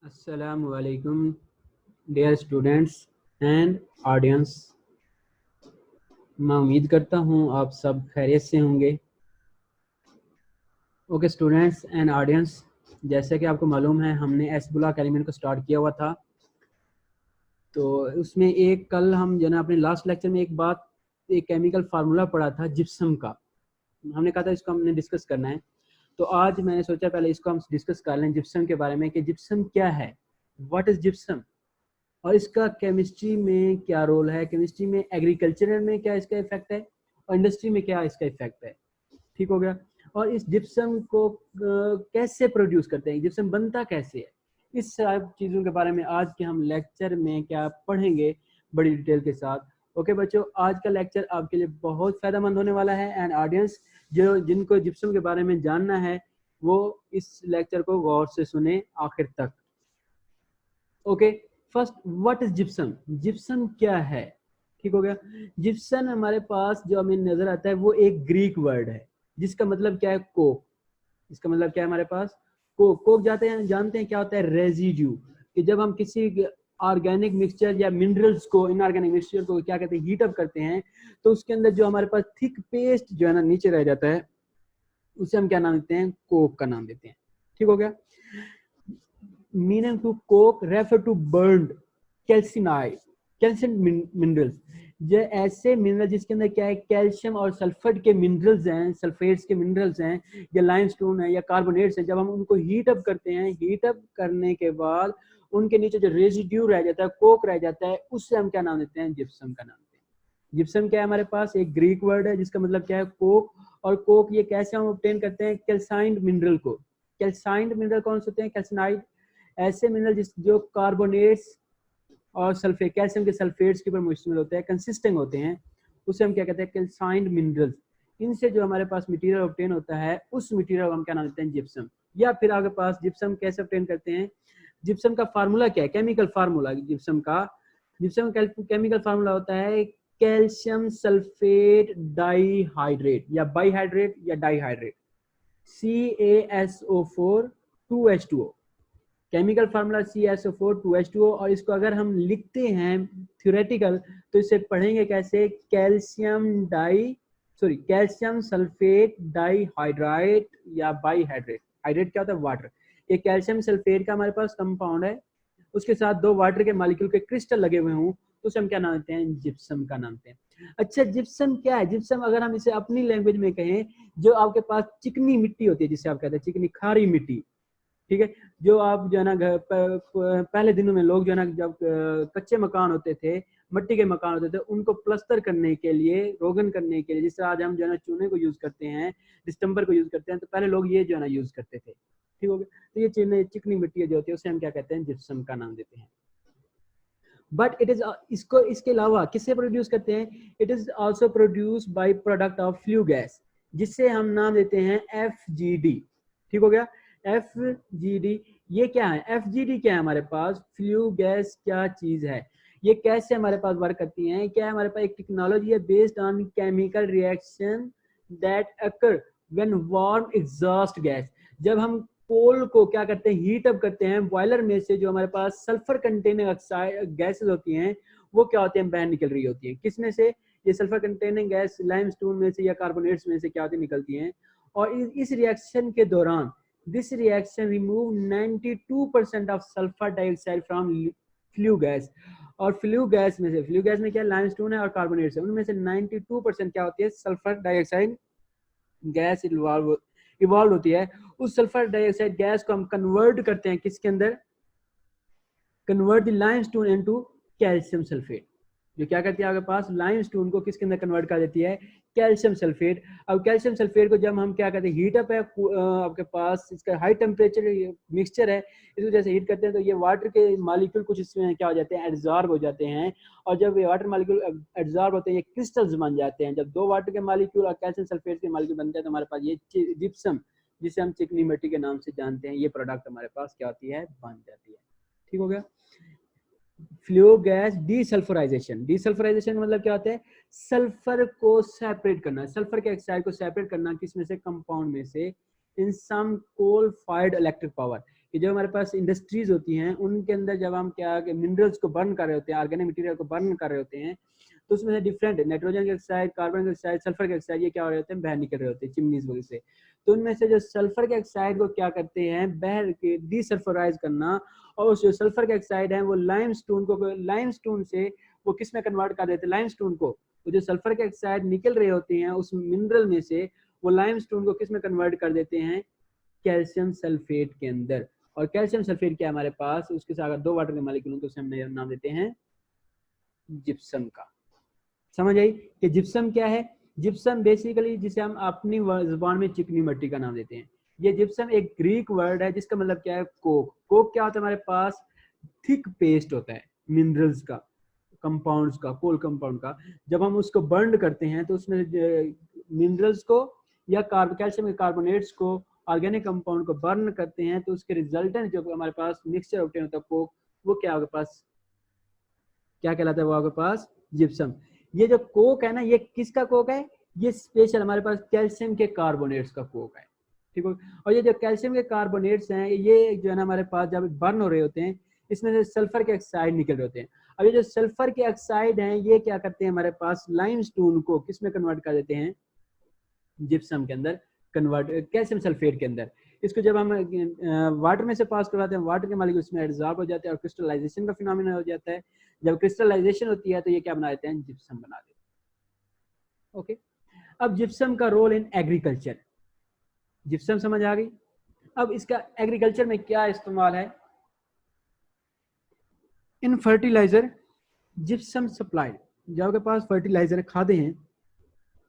Assalamu alaikum, dear students and audience। मैं उम्मीद करता हूँ आप सब खैरियत से होंगे। ओके स्टूडेंट्स एंड ऑडियंस, जैसे कि आपको मालूम है हमने एस ब्लॉक एलिमेंट को स्टार्ट किया हुआ था। तो उसमें एक कल हम जो ना अपने लास्ट लेक्चर में एक केमिकल फार्मूला पढ़ा था जिप्सम का। हमने कहा था इसको हमने डिस्कस करना है। तो आज मैंने सोचा पहले इसको हम डिस्कस कर लें जिप्सम के बारे में कि जिप्सम क्या है, व्हाट इज जिप्सम, और इसका केमिस्ट्री में क्या रोल है, केमिस्ट्री में एग्रीकल्चर में क्या इसका इफेक्ट है, और इंडस्ट्री में क्या इसका इफेक्ट है। ठीक हो गया। और इस जिप्सम को कैसे प्रोड्यूस करते हैं, जिप्सम बनता कैसे है, इस सब चीज़ों के बारे में आज के हम लेक्चर में क्या पढ़ेंगे बड़ी डिटेल के साथ। ओके बच्चों, आज का लेक्चर आपके लिए बहुत फ़ायदेमंद होने वाला है। एंड ऑडियंस, जो जिनको जिप्सम के बारे में जानना है वो इस लेक्चर को गौर से सुने आखिर तक। Okay, first what is gypsum, gypsum क्या है। ठीक हो गया। जिप्सम हमारे पास जो हमें नजर आता है वो एक ग्रीक वर्ड है जिसका मतलब क्या है, कोक। इसका मतलब क्या है हमारे पास, कोक। कोक जानते हैं क्या होता है, रेजिड्यू। कि जब हम किसी ऑर्गेनिक मिक्सचर या मिनरल्स को, इनऑर्गेनिक मिक्सचर को क्या कहते हैं, हीट अप करते हैं, तो उसके अंदर जो हमारे पास थिक पेस्ट जो है ना नीचे रह जाता है, उसे हम क्या नाम देते हैं, कोक का नाम देते हैं। ठीक हो गया। Meaning to coke refer to burned calcined calcium minerals. जो ऐसे मिनरल जिसके अंदर क्या है, कैल्शियम और सल्फर के मिनरल्स हैं, सल्फेट्स के मिनरल्स हैं, या लाइमस्टोन है या कार्बोनेट्स हैं, जब हम उनको हीट अप करते हैं, हीट अप करने के बाद उनके नीचे जो रेजिड्यू रह जाता है, कोक रह जाता है, उससे हम क्या नाम देते हैं, जिप्सम का नाम देते हैं। जिप्सम क्या है हमारे पास, एक ग्रीक वर्ड है जिसका मतलब क्या है, कोक। और कोक ये कैसे हम ऑब्टेन करते हैं, कैल्साइंड मिनरल को। कैल्साइंड मिनरल कौन से होते हैं, कैल्सिनाइड ऐसे मिनरल जो कार्बोनेट्स और सल्फेट, कैल्शियम के सल्फेट्स के ऊपर मुश्तमिल होते हैं, कंसिस्टेंट होते हैं, उसे हम क्या कहते हैं, कैल्साइंड मिनरल्स। इनसे जो हमारे पास मटेरियल ऑब्टेन होता है, उस मटेरियल को हम क्या नाम देते हैं, जिप्सम। या फिर आगे पास जिप्सम कैसे ऑब्टेन करते हैं, जिप्सम का फार्मूला क्या है, केमिकल फार्मूला जिप्सम का। जिप्सम केमिकल फार्मूला होता है कैल्शियम सल्फेट डाइहाइड्रेट या बाइहाइड्रेट या dihydrate, CaSO4 2H2O। Chemical formula CaSO4 2H2O। और इसको अगर हम लिखते हैं थ्योरेटिकल, तो इसे पढ़ेंगे कैसे, कैल्शियम सल्फेट डाइहाइड्रेट या बाइहाइड्रेट। हाइड्रेट क्या होता है, वाटर। ये कैल्शियम सल्फेट का हमारे पास कंपाउंड है, उसके साथ दो वाटर के मॉलिक्यूल के क्रिस्टल लगे हुए हों, तो उसे हम क्या नाम देते हैं, जिप्सम का नाम देते हैं। अच्छा, जिप्सम क्या है, जिप्सम अगर हम इसे अपनी लैंग्वेज में कहें, जो आपके पास चिकनी मिट्टी होती है, जिसे आप कहते हैं चिकनी खारी मिट्टी। ठीक है। जो आप जो है ना पहले दिनों में लोग जो है ना, जब कच्चे मकान होते थे, मिट्टी के मकान होते थे, उनको प्लस्तर करने के लिए, रोगन करने के लिए, जिस तरह आज हम जो है ना चूने को यूज करते हैं, डिस्टम्बर को यूज करते हैं, तो पहले लोग ये जो है ना यूज करते थे। ठीक हो गया। तो ये चिकनी मिट्टी जो होती है उसे हम क्या कहते हैं, जिप्सम का नाम देते हैं। बट इट इज इसको इसके अलावा किससे प्रोड्यूस करते हैं, it is also produce by product of flue gas, जिससे हम नाम देते हैं FGD। ठीक हो गया। FGD ये क्या है, FGD क्या है हमारे पास, फ्लू गैस क्या चीज है, ये कैसे हमारे पास वर्क करती है, क्या है हमारे पास, एक टेक्नोलॉजी है based on chemical reaction that occur when warm exhaust gas. जब हम कोल को क्या करते हैं, हीट अप करते हैं, बॉयलर में से जो हमारे पास सल्फर कंटेनिंग गैसेस होती हैं, वो क्या होती हैं, बाहर निकल रही होती हैं। किस में से, ये सल्फर कंटेनिंग गैस लाइमस्टोन में से या कार्बोनेट्स में से क्या होती निकलती हैं। और इस रिएक्शन के दौरान, this reaction remove 92% of sulphur dioxide from flue gas. और फ्लू गैस में क्या, लाइमस्टोन है और कार्बोनेट्स है, उनमें से 92% क्या होती है, सल्फर डाइऑक्साइड गैस इवॉल्व होती है। उस सल्फर डाइऑक्साइड गैस को हम कन्वर्ट करते हैं किसके अंदर, convert the limestone into calcium sulphate. जो क्या करती है आपके पास, लाइमस्टोन को किसके अंदर कन्वर्ट कर देती है, कैल्शियम सल्फेट। अब कैल्शियम सल्फेट को जब हम क्या करते हैं, हीट अप है आपके पास, इसका हाई टेम्परेचर मिक्सचर है, इस वजह से हीट करते हैं, तो ये वाटर के मॉलिक्यूल कुछ इसमें क्या हो जाते हैं, एब्जॉर्ब हो जाते हैं। और जब ये वाटर मॉलिक्यूल एब्जॉर्ब होते हैं, ये क्रिस्टल्स बन जाते हैं। जब दो वाटर के मॉलिक्यूल और कैल्शियम सल्फेट के मॉलिक्यूल बनते हैं, तो हमारे पास ये जिप्सम, जिसे हम चिकनी मिट्टी के नाम से जानते हैं, ये प्रोडक्ट हमारे पास क्या होती है, बन जाती है। ठीक हो गया। फ्लू गैस डीसल्फराइजेशन, डीसल्फराइजेशन का मतलब क्या होता है, सल्फर को सेपरेट करना, सल्फर के ऑक्साइड को सेपरेट करना, किस में से, कंपाउंड में से, इन सम कोल फायर्ड इलेक्ट्रिक पावर। कि जो हमारे पास इंडस्ट्रीज होती हैं उनके अंदर जब हम क्या मिनरल्स को बर्न कर रहे होते हैं, ऑर्गेनिक मटेरियल को बर्न कर रहे होते हैं, तो उसमें से different nitrogen oxide, carbon oxide, sulphur oxide ये क्या हो रहे होते हैं, बाहर निकल रहे होते हैं चिमनीज वगैरह से। तो उनमें से जो सल्फर के ऑक्साइड को क्या करते हैं, बहर के डीसल्फराइज करना, और जो सल्फर के ऑक्साइड है वो लाइमस्टोन से वो किस में कन्वर्ट कर देते हैं, लाइमस्टोन को। तो जो सल्फर के ऑक्साइड निकल रहे होते हैं उस मिनरल में से, वो लाइमस्टोन को किस में कन्वर्ट कर देते हैं, कैल्शियम सल्फेट के अंदर। और कैल्शियम सल्फेट क्या है हमारे पास, उसके साथ अगर 2 वाटर के मॉलिक्यूल तो उसे हम नाम देते हैं जिप्सम का। समझ आई कि जिप्सम क्या है? जिप्सम बेसिकली जिसे हम अपनी जुबान में चिकनी मिट्टी का नाम देते हैं। ये जिप्सम एक ग्रीक वर्ड है जिसका मतलब क्या है, कोक। कोक क्या होता है हमारे पास, थिक पेस्ट होता है मिनरल्स का, कंपाउंड्स का, कोल कंपाउंड का। जब हम उसको बर्न करते हैं तो उसमें मिनरल्स को या कैल्शियम के कार्बोनेट्स को, ऑर्गेनिक कंपाउंड को बर्न करते हैं, तो उसके रिजल्टेंट जो हमारे पास मिक्सचर ऑब्टेन होता है कोक, वो क्या आपके पास क्या कहलाता है, वो आपके पास जिप्सम। ये जो कोक है ना, ये किसका कोक है, ये स्पेशल हमारे पास कैल्शियम के कार्बोनेट्स का कोक है, ठीक है। और ये जो कैल्शियम के कार्बोनेट्स हैं ये जो है ना हमारे पास जब बर्न हो रहे होते हैं, इसमें से सल्फर के ऑक्साइड निकल रहे होते हैं। अब ये जो सल्फर के ऑक्साइड हैं ये क्या करते हैं, हमारे पास लाइमस्टोन को किस में कन्वर्ट कर देते हैं, जिप्सम के अंदर कन्वर्ट, कैल्शियम सल्फेट के अंदर। इसको जब हम वाटर में से पास करवाते हैं, वाटर के मॉलिक्यूल उसमें एब्जॉर्ब हो जाते हैं और क्रिस्टलाइजेशन का फिनोमेना हो जाता है। जब क्रिस्टलाइजेशन होती है तो ये क्या बना देते हैं, जिप्सम बना देते हैं। ओके, अब जिप्सम का रोल इन एग्रीकल्चर, जिप्सम समझ आ गई। अब इसका एग्रीकल्चर में क्या इस्तेमाल है, इन फर्टिलाइजर जिप्सम सप्लाइड। जो आपके पास फर्टिलाइजर खादे हैं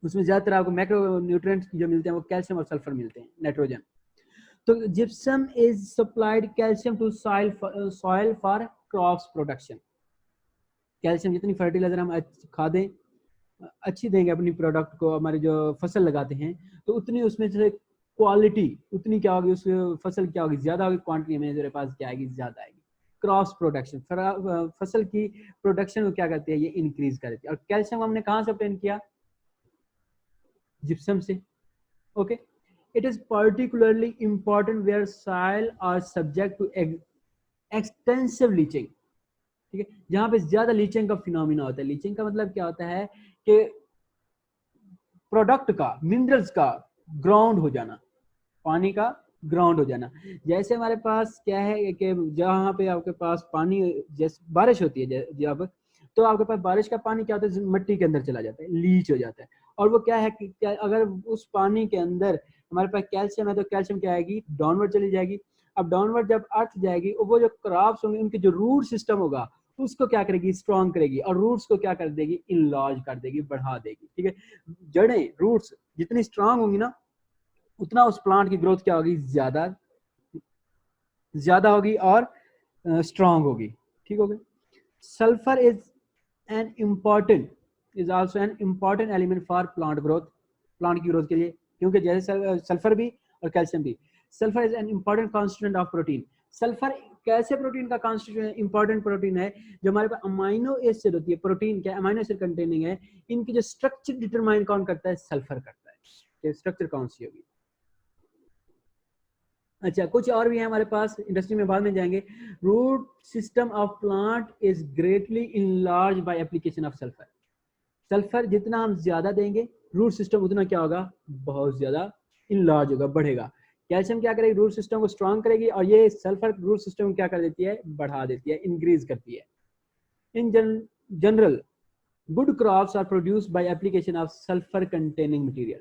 उसमें ज्यादातर आपको मैक्रो न्यूट्रिएंट्स जो मिलते हैं वो कैल्शियम और सल्फर मिलते हैं, नाइट्रोजन। तो gypsum is supplied calcium to soil for crops production. Calcium जितनी फर्टिलाइजर हम खादें अच्छी देंगे अपनी प्रोडक्ट को, हमारी जो फसल लगाते हैं, तो उतनी उसमें से क्वालिटी उतनी क्या होगी, उस फसल क्या होगी, ज्यादा होगी, क्वांटिटी में मेरे पास क्या आएगी, ज्यादा आएगी। क्रॉस प्रोडक्शन, फसल की प्रोडक्शन को क्या करती है, ये इंक्रीज करती है। और कैल्शियम हमने कहाँ से ऑब्टेन किया, जिप्सम से। Okay, it is particularly important where soil are subject to extensive leaching। ठीक है, जहां पे ज्यादा लीचिंग का फिनोमिना होता है। लीचिंग का मतलब क्या होता है कि प्रोडक्ट का, मिनरल्स का ग्राउंड हो जाना, पानी का ग्राउंड हो जाना। जैसे हमारे पास क्या है कि जहाँ पे आपके पास पानी, जैसे बारिश होती है जब, तो आपके पास बारिश का पानी क्या होता है, मिट्टी के अंदर चला जाता है, लीच हो जाता है। और वो क्या है कि अगर उस पानी के अंदर हमारे पास कैल्शियम है तो कैल्शियम क्या आएगी, डाउनवर्ड चली जाएगी। अब डाउनवर्ड जब अर्थ जाएगी, वो जो क्रॉप्स होंगे उनके जो रूट सिस्टम होगा उसको क्या करेगी, स्ट्रॉन्ग करेगी, और रूट्स को क्या कर देगी, इनलार्ज कर देगी, बढ़ा देगी। ठीक है, जड़ें, रूट्स जितनी स्ट्रांग होंगी ना, उतना उस प्लांट की ग्रोथ क्या होगी, ज्यादा होगी और स्ट्रांग होगी। ठीक हो गया। Sulphur is also an important element for plant growth, plant की ग्रोथ के लिए, क्योंकि जैसे सल्फर भी और कैल्शियम भी। Sulphur is an important constituent of protein. Sulphur कैसे प्रोटीन का कॉन्स्टिट्यूएंट, इंपॉर्टेंट प्रोटीन है, जो हमारे पास अमाइनो एसिड होती है, प्रोटीन क्या अमाइनो एसिड कंटेनिंग है, इनकी जो स्ट्रक्चर डिटरमाइन कौन करता है, सल्फर करता है कि स्ट्रक्चर कौन सी होगी। अच्छा, कुछ और भी है हमारे पास, इंडस्ट्री में बाद में जाएंगे। Root system of plant is greatly enlarge by application of sulphur. Sulphur जितना हम ज्यादा देंगे, रूट सिस्टम उतना क्या होगा, बहुत ज्यादा इनलार्ज होगा, बढ़ेगा। कैल्शियम क्या करेगी, रूट सिस्टम को स्ट्रॉन्ग करेगी, और ये सल्फर रूट सिस्टम क्या कर देती है, बढ़ा देती है, इंक्रीज करती है। In general good crops are produced by application of sulphur containing material.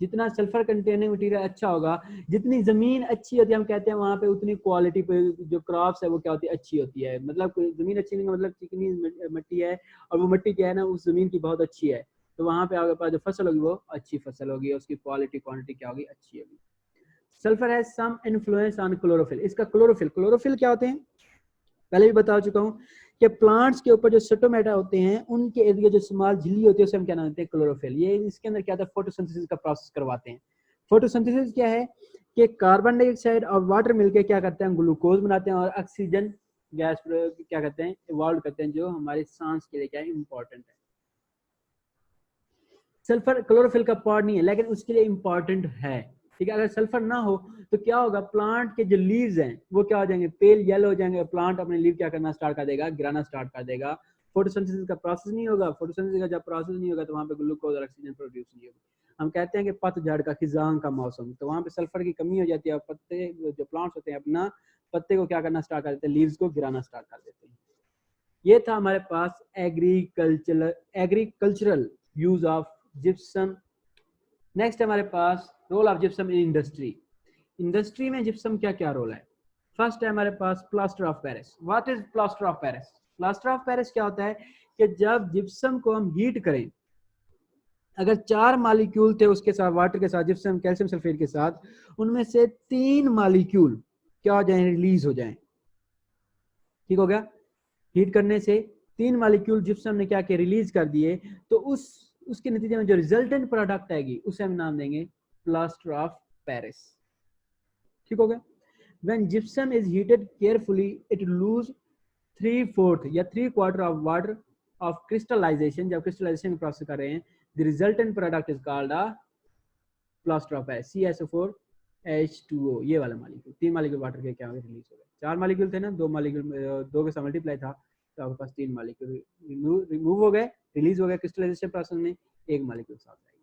जितना सल्फर कंटेनिंग मटेरियल अच्छा होगा, जितनी जमीन अच्छी होती है, हम कहते हैं वहां पे उतनी क्वालिटी पे जो क्रॉप्स है वो क्या होती है, अच्छी होती है। मतलब जमीन अच्छी नहीं, मतलब चिकनी मिट्टी है और वो मिट्टी क्या है ना, उस जमीन की बहुत अच्छी है, तो वहां पे आपके पास जो फसल होगी वो अच्छी फसल होगी, उसकी क्वालिटी क्वांटिटी क्या होगी, अच्छी होगी। Sulphur has some influence on chlorophyll. इसका क्लोरोफिल क्या होते हैं, पहले भी बता चुका हूँ कि प्लांट्स के ऊपर जो स्टोमेटा होते हैं उनके इर्द गिर्द जो स्मॉल झिल्ली होती है उसे हम क्या नाम देते हैं, क्लोरोफिल। ये इसके अंदर क्या होता है, फोटोसिंथेसिस का प्रोसेस करवाते हैं। फोटोसिंथेसिस क्या है कि कार्बन डाइऑक्साइड और वाटर मिलकर क्या करते हैं, ग्लूकोज बनाते हैं और ऑक्सीजन गैस क्या करते हैं, इवॉल्व करते हैं, जो हमारे सांस के लिए क्या है, इंपॉर्टेंट है। सल्फर क्लोरोफिल का पार्ट नहीं है लेकिन उसके लिए इंपॉर्टेंट है। ठीक है। अगर सल्फर ना हो तो क्या होगा, प्लांट के जो लीव्स हैं वो क्या हो जाएंगे, पेल येलो हो जाएंगे, प्लांट अपने लीव क्या करना स्टार्ट कर देगा, गिराना स्टार्ट कर देगा। फोटोसिंथेसिस का प्रोसेस नहीं होगा, फोटोसिंथेसिस का जब प्रोसेस नहीं होगा तो वहाँ पे ग्लूकोज और ऑक्सीजन प्रोड्यूस नहीं होगी। हम कहते हैं कि पतझड़ का, खिजां का मौसम, तो वहाँ पे सल्फर की कमी हो जाती है और पत्ते जो प्लांट्स होते हैं अपना पत्ते को क्या करना स्टार्ट कर देते हैं, लीव्स को गिराना स्टार्ट कर देते हैं। ये था हमारे पास agricultural use of gypsum. Next हमारे पास role of gypsum in industry. Industry में जिप्सम क्या क्या रोल है। फर्स्ट है हमारे पास plaster of Paris. What is plaster of Paris? Plaster of Paris क्या होता है कि जब जिप्सम को हम हीट करें, अगर 4 मॉलिक्यूल थे उसके साथ, वाटर के साथ, जिप्सम कैल्शियम सल्फेट के साथ, उनमें से 3 मॉलिक्यूल क्या हो जाए, रिलीज हो जाए। ठीक हो गया। हीट करने से 3 मॉलिक्यूल जिप्सम ने क्या किया, रिलीज कर दिए, तो उसके नतीजे में जो रिजल्टेंट प्रोडक्ट आएगी उसे हम नाम देंगे प्लास्टर ऑफ पेरिस। ठीक हो गया। When gypsum is heated carefully, it lose 3/4 या 3/4 of water of crystallization. जब crystallization प्रोसेस कर रहे हैं, the resultant product is called a plaster of Paris, CSO4H2O। ये वाला मॉलिक्यूल, 3 मॉलिक्यूल वाटर के क्या रिलीज हो गए, 4 मॉलिक्यूल थे ना, 2 मॉलिक्यूल 2 के साथ मल्टीप्लाई था, तो आपके पास 3 मॉलिक्यूल रिमूव हो गए, रिलीज हो गए क्रिस्टलाइजेशन प्रोसेस में, 1 मॉलिक्यूल साथ रह गया।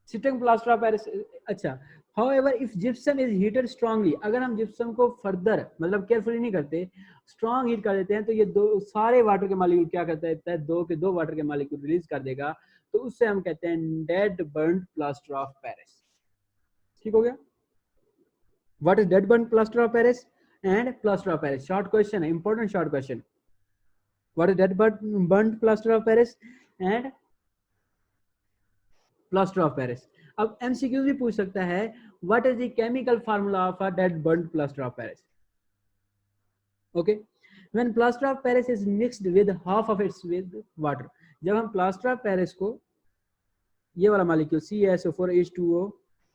Sitting plaster of Paris. अच्छा, however if gypsum is heated strongly, अगर हम जिप्सम को फर्दर मतलब केयरफुली नहीं करते, स्ट्रॉन्ग हीट कर देते हैं, तो ये दो सारे वाटर के मॉलिक्यूल क्या करता है, 2 के 2 वाटर के मॉलिक्यूल रिलीज कर देगा, तो उससे हम कहते हैं dead burned plaster of Paris. ठीक हो गया। What is dead burned plaster of Paris and plaster of Paris? Short question है, important short question. What is dead burned plaster of Paris and plaster of Paris? अब MCQs भी पूछ सकता है, what is the chemical formula of a dead burned plaster of Paris? Okay, when plaster of Paris is mixed with half of its with water. जब हम plaster of Paris को, ये वाला मॉलिक्यूल CaSO4H2O,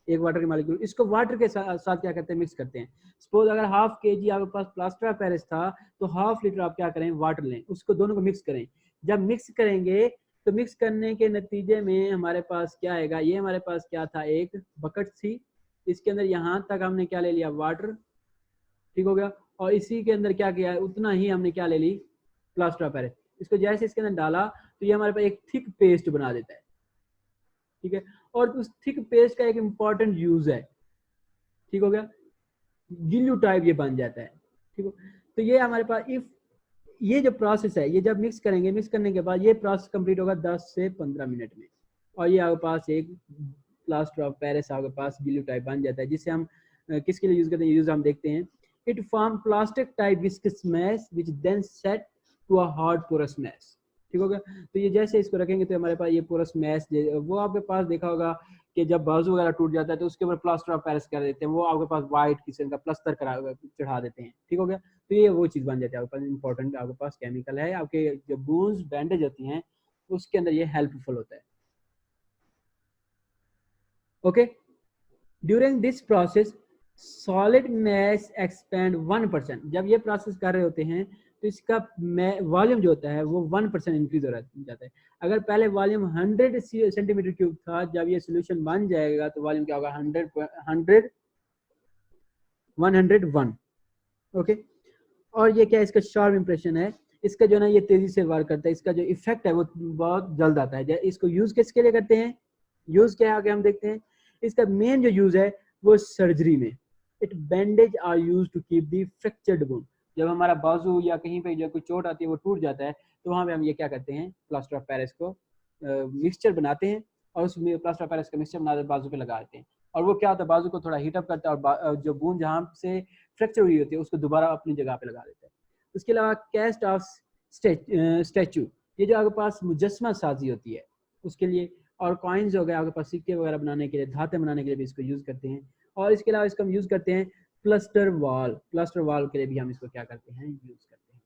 एक वाटर के molecule, इसको water के साथ क्या करते हैं, मिक्स करते हैं। सपोज अगर हाफ kg आपके पास प्लास्टर ऑफ पेरिस था, तो ½ लीटर आप क्या करें, वाटर लें, उसको दोनों को मिक्स करें। जब मिक्स करेंगे तो मिक्स करने के नतीजे में हमारे पास क्या आएगा, ये हमारे पास क्या था, एक बकेट थी, इसके अंदर यहाँ तक हमने क्या ले लिया, वाटर। ठीक हो गया। और इसी के अंदर क्या किया, उतना ही हमने क्या ले ली, प्लास्टर ऑफ पेरिस। इसको जैसे इसके अंदर डाला तो ये हमारे पास एक थिक पेस्ट बना देता है। ठीक है। और उस थिक पेस्ट का एक इंपॉर्टेंट यूज है, ठीक हो गया, गिल्यू टाइप ये बन जाता है। ठीक हो। तो ये हमारे पास इफ ये जो प्रोसेस है, ये जब मिक्स करेंगे, मिक्स करने के बाद ये प्रोसेस कंप्लीट होगा 10 से 15 मिनट में, और ये आपके पास एक प्लास्टर ऑफ पेरिस आपके पास गिल्यू टाइप बन जाता है, जिसे हम किसके लिए यूज करते हैं, यूज हम देखते हैं। It form plastic type viscous mass which then set to a hard porous mass. ठीक होगा। तो ये जैसे इसको रखेंगे तो हमारे पास ये पोरस मैश, वो आपके पास देखा होगा कि जब बाजू वगैरह टूट जाता है तो उसके ऊपर प्लास्टर ऑफ पेरिस कर देते हैं, वो आपके पास व्हाइट किस्म का प्लस्तर चढ़ा देते हैं। ठीक हो गया। तो ये वो चीज़ बन जाती है आपके पास, इंपॉर्टेंट आपके पास केमिकल है, आपके जो बोन्स बैंडेज होती हैं उसके अंदर ये हेल्पफुल होता है। Okay, during this process solid mass expand 1%। जब ये प्रोसेस कर रहे होते हैं तो इसका वॉल्यूम जो होता है वो 1% इंक्रीज हो जाता है। अगर पहले वॉल्यूम 100 सेंटीमीटर क्यूब था, जब ये सोल्यूशन बन जाएगा तो वॉल्यूम क्या होगा, 101। ओके। और ये क्या, इसका शार्प इंप्रेशन है, इसका जो ना ये तेजी से वार करता है, इसका जो इफेक्ट है वो बहुत जल्द आता है। इसको यूज किसके लिए करते हैं, यूज क्या है आगे हम देखते हैं। इसका मेन जो यूज है वो सर्जरी में। It bandage are use to keep the fractured bone. जब हमारा बाजू या कहीं पे जो कोई चोट आती है वो टूट जाता है, तो वहां पे हम ये क्या करते हैं, प्लास्टर ऑफ पेरिस को मिक्सचर बनाते हैं, और उस प्लास्टर ऑफ पेरिस का मिक्सचर बना बाजू पे लगा देते हैं। और वो क्या होता है, बाजू को थोड़ा हीटअप करता है और जो बूंद जहाँ से फ्रैक्चर हुई होती है उसको दोबारा अपनी जगह पे लगा देता है। उसके अलावा कैस्ट ऑफ स्टैचू, ये जो आपके पास मुजस्मा साजी होती है उसके लिए, और कॉइन्स हो गए आपके पास, सिक्के वगैरह बनाने के लिए, धाते बनाने के लिए भी इसको यूज करते हैं। और इसके अलावा इसको हम यूज करते हैं प्लास्टर वॉल के लिए भी हम इसको क्या करते हैं, यूज करते हैं।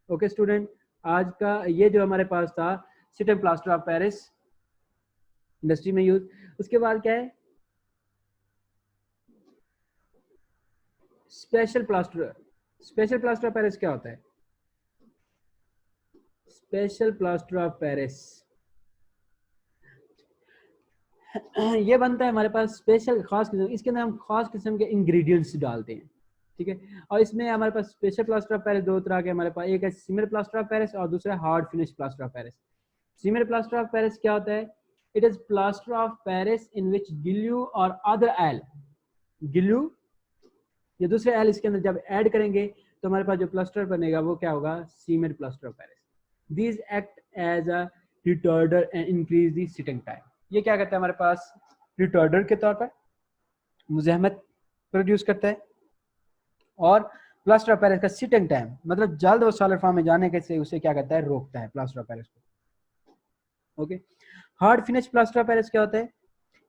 ओके स्टूडेंट, आज का ये जो हमारे पास था सिटम प्लास्टर ऑफ पेरिस इंडस्ट्री में यूज। उसके बाद क्या है, स्पेशल प्लास्टर ऑफ पेरिस क्या होता है, स्पेशल प्लास्टर ऑफ पेरिस ये बनता है हमारे पास स्पेशल खास किस्म, इसके अंदर हम खास किस्म के इंग्रेडिएंट्स डालते हैं, ठीक है। और इसमें हमारे पास स्पेशल प्लास्टर ऑफ पेरिस दो तरह के हमारे पास, एक है सिमिलर प्लास्टर ऑफ पेरिस और दूसरा hard finish plaster of Paris. Similar plaster of Paris क्या होता है? It is plaster of Paris in which glue और अदर एल, गिल्यू या दूसरे एल इसके अंदर जब ऐड करेंगे तो हमारे पास जो प्लास्टर बनेगा वो क्या होगा? Cement plaster of Paris. These act as a retarder and increase the setting time. ये क्या करता है हमारे पास? रिटार्डर के तौर पर मुज़ाहमत प्रोड्यूस करता है, और प्लास्टर ऑफ पेरिस का सिटिंग टाइम मतलब जल्द वो सॉलिड फॉर्म में जाने के से उसे क्या करता है? रोकता है प्लास्टर ऑफ पेरिस को। Okay. Hard finish plaster of Paris क्या होता है?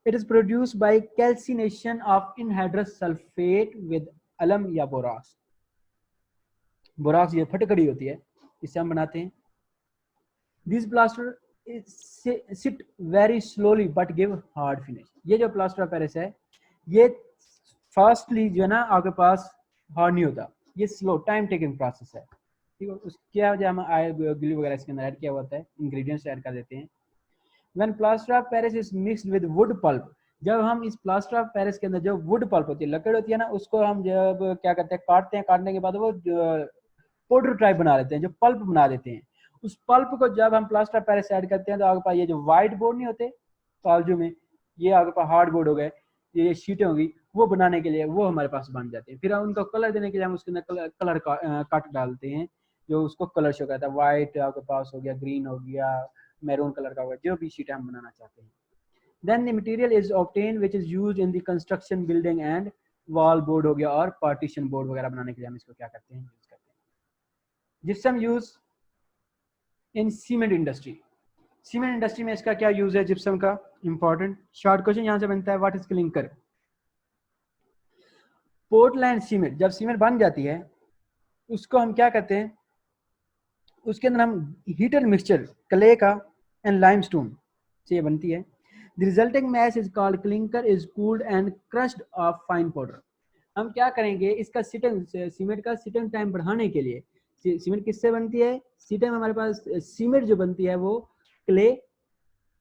It is produced by calcination of anhydrous sulphate with alum या बोराक्स। बोराक्स ये फटकड़ी होती है, इससे हम बनाते हैं। This plaster set very slowly but give hard finish. ये जो प्लास्टर ऑफ पेरिस है ये फास्टली जो है ना आपके पास हार्ड नहीं होता, ये स्लो टाइम टेकिंग प्रोसेस है, ठीक है। उसके जो हम ग्लू वगैरह इसके अंदर ऐड किया होता है, इंग्रेडिएंट्स ऐड कर देते हैं। When plaster of Paris is mixed with wood pulp, जब हम इस प्लास्टर ऑफ पेरिस के अंदर जो वुड पल्प होती है, लकड़ होती है ना, उसको हम जब क्या करते हैं? काटते हैं, काटने के बाद वो पाउडर टाइप बना लेते हैं, जो पल्प बना देते हैं। उस पल्प को जब हम प्लास्टर ऑफ पेरिस ऐड करते हैं तो आपके पास ये जो व्हाइट बोर्ड नहीं होते कागजों में, ये आपके पास हार्ड बोर्ड हो गए, ये शीटें होगी, वो बनाने के लिए वो हमारे पास बन जाते हैं। फिर हम उनको कलर देने के लिए हम उसके अंदर कलर कट डालते हैं, जो उसको कलर शो करता है। व्हाइट आपके पास हो गया, ग्रीन हो गया, मैरून कलर का होगा, जो भी शीट हम बनाना चाहते हैं। Then the material is obtained which is used in the construction building and wall board हो गया, और partition board वगैरह बनाने के लिए हम इसको क्या करते हैं? यूज करते हैं। Gypsum use in cement industry. Cement industry में इसका क्या यूज है जिप्सम का? इंपॉर्टेंट शॉर्ट क्वेश्चन यहाँ से बनता है, what is clinker? Portland cement, जब सीमेंट बन जाती है उसको हम क्या करते हैं? उसके अंदर हम हीटर मिक्सचर क्ले का एंड लाइमस्टोन से ये बनती है। The resulting mass is called clinker, is cooled and crushed of fine powder. हम क्या करेंगे? इसका सिटिंग, सीमेंट का सिटिंग टाइम बढ़ाने के लिए, सीमेंट किससे बनती है? सिटिंग हमारे पास सीमेंट जो बनती है वो क्ले,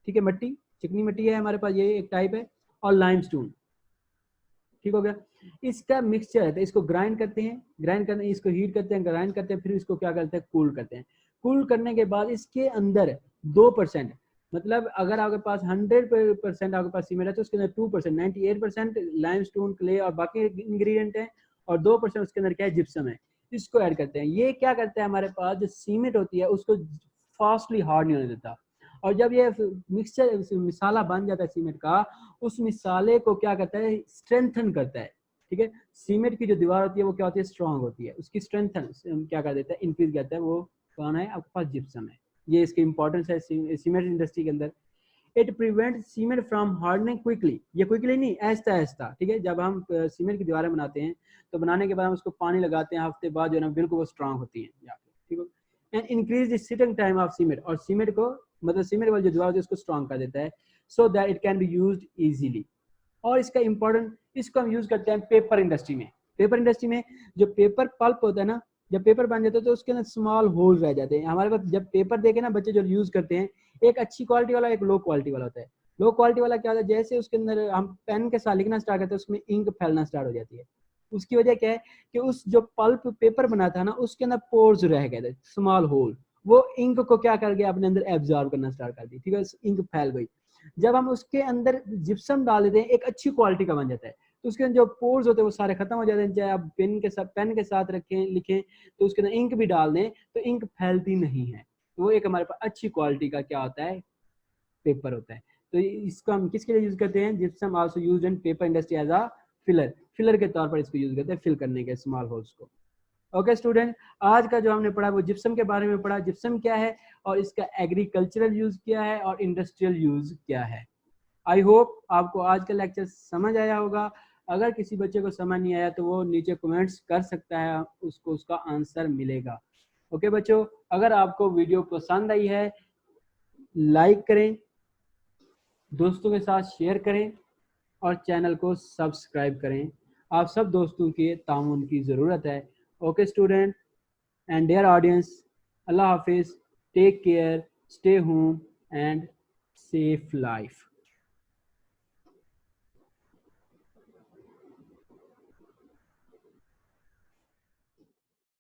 ठीक है, मिट्टी, चिकनी मिट्टी है हमारे पास, ये एक टाइप है, और लाइमस्टोन, ठीक हो गया। इसका मिक्सचर है, तो इसको ग्राइंड करते हैं, ग्राइंड करने इसको हीट करते हैं, ग्राइंड करते हैं, फिर इसको क्या करते हैं? कूल करते हैं। कूल करने के बाद इसके अंदर 2%, मतलब अगर आपके पास 100% आपके पास सीमेंट है तो उसके अंदर 2%, 98% लाइमस्टोन, क्ले और बाकी इंग्रेडिएंट है, और 2% उसके अंदर क्या है? जिप्सम है। इसको ऐड करते हैं। ये क्या करते हैं? हमारे पास जो सीमेंट होती है उसको फास्टली हार्ड नहीं होने देता, और जब ये मिक्सचर मिसाला बन जाता है सीमेंट का, उस मिसाले को क्या करता है? स्ट्रेंथन करता है, ठीक है। सीमेंट की जो दीवार होती है वो क्या होती है? स्ट्रांग होती है, उसकी स्ट्रेंथन क्या कर देता है? इंक्रीज करता है। वो कौन है? आपके पास जिप्सम है। ये इसकी इंपॉर्टेंस है सीमेंट इंडस्ट्री के अंदर। It prevent cement from hardening quickly, ये क्विकली नहीं, ऐसा ऐसा, ठीक है। जब हम सीमेंट की दीवारें बनाते हैं तो बनाने के बाद हम उसको पानी लगाते हैं, हफ्ते बाद जो है ना बिल्कुल वो स्ट्रांग होती है जाके, ठीक है। And increase the sitting time of cement, और सीमेंट को मतलब सीमेंट वाली जो दीवार होती है उसको स्ट्रांग कर देता है, so that it can be used easily. और इसका इंपॉर्टेंट, इसको हम यूज करते हैं पेपर इंडस्ट्री में। पेपर इंडस्ट्री में जो पेपर पल्प होता है ना, जब पेपर बन जाता है तो उसके अंदर स्मॉल होल रह जाते हैं हमारे पास। जब पेपर देखे ना बच्चे जो यूज करते हैं, एक अच्छी क्वालिटी वाला, एक लो क्वालिटी वाला होता है। लो क्वालिटी वाला क्या होता है? जैसे उसके अंदर हम पेन के साथ लिखना स्टार्ट करते हैं उसमें इंक फैलना स्टार्ट हो जाती है। उसकी वजह क्या है? कि उस जो पल्प पेपर बना था ना उसके अंदर पोर्स रह गए थे, स्मॉल होल, वो इंक को क्या कर गया? अपने अंदर एब्जॉर्ब करना स्टार्ट कर दी, ठीक है, इंक फैल गई। जब हम उसके अंदर जिप्सम डाल देते हैं, एक अच्छी क्वालिटी का बन जाता है, तो उसके अंदर जो पोर्स होते हैं वो सारे खत्म हो जाते हैं। चाहे आप पेन के साथ रखें, लिखें, तो उसके अंदर इंक भी डाल दें तो इंक फैलती नहीं है। तो वो एक हमारे पास अच्छी क्वालिटी का क्या होता है? पेपर होता है। तो इसको हम किसके लिए यूज करते हैं? Gypsum also used in paper industry as a filler, filler के तौर पर इसको यूज करते हैं, फिल करने के स्मॉल होल्स को। ओके स्टूडेंट, आज का जो हमने पढ़ा वो जिप्सम के बारे में पढ़ा, जिप्सम क्या है और इसका एग्रीकल्चरल यूज क्या है और इंडस्ट्रियल यूज क्या है। आई होप आपको आज का लेक्चर समझ आया होगा। अगर किसी बच्चे को समझ नहीं आया तो वो नीचे कमेंट्स कर सकता है, उसको उसका आंसर मिलेगा। ओके बच्चों, अगर आपको वीडियो पसंद आई है लाइक करें, दोस्तों के साथ शेयर करें और चैनल को सब्सक्राइब करें। आप सब दोस्तों के ताउन की ज़रूरत है। Okay student and dear audience, अल्लाह हाफिज़, take care, stay home and safe life.